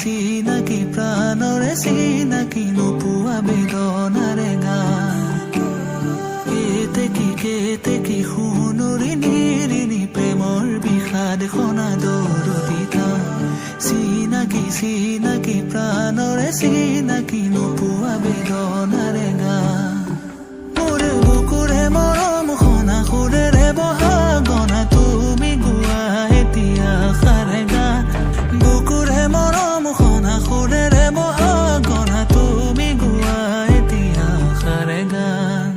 চিনাকি প্ৰাণৰে চিনাকি নোপোৱা বেদনাৰে গান কেতে কি সোণৰি নিৰিণি প্ৰেমৰ বিষাদ খনা দৰদিতা চিনাকি প্ৰাণৰে চিনাকি নোপোৱা বেদনাৰে গান মোৰ বুকুৰে মৰম খনা সুৰেৰে বহাগনা তুমি গোৱা এতিয়া সাৰে গান বুকুৰে মৰম খনা সুৰেৰে বহাগনা তুমি গোৱা এতিয়া সাৰে গান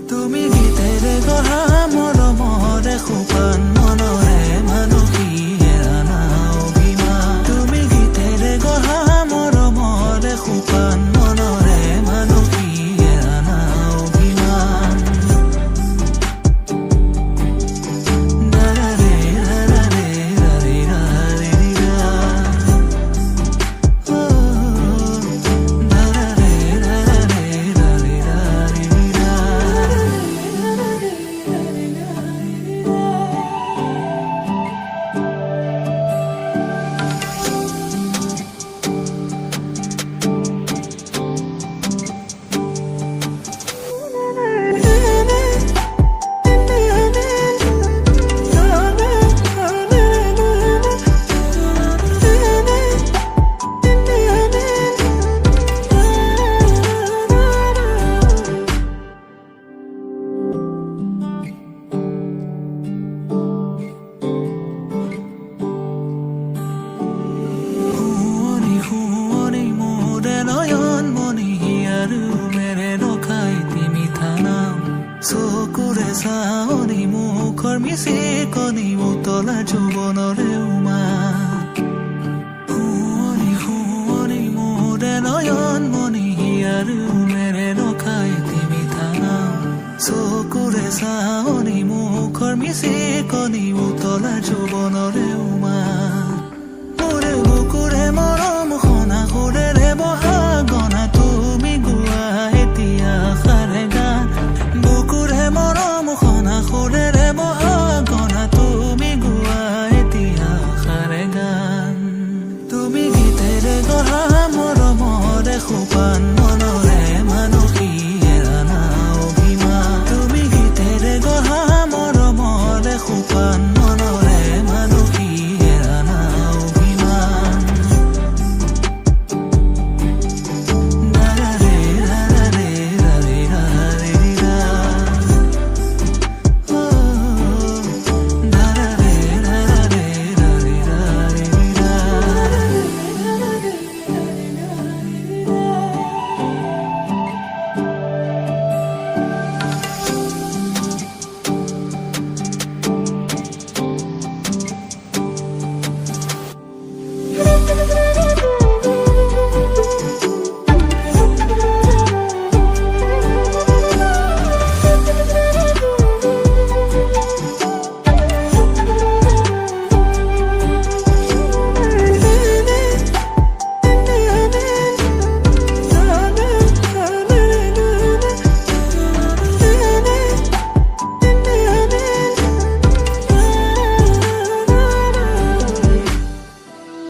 তুমি গীতেৰে গঢ়া মৰমৰে সোপান মনৰে মানসী হেৰানা অভিমান তুমি গীতেৰে গঢ়া মৰমৰে সোপান মনৰে মানসী হেৰানা অভিমান চকুৰে চাৱনি মুখৰ মিচিকনি উতলা যৌৱনৰে উমা শুৱনি মোৰে নয়ন মণি হিয়াৰ মেৰে ৰখাই তিমি থানা চকুৰে চাৱনি মুখৰ মিচিকনি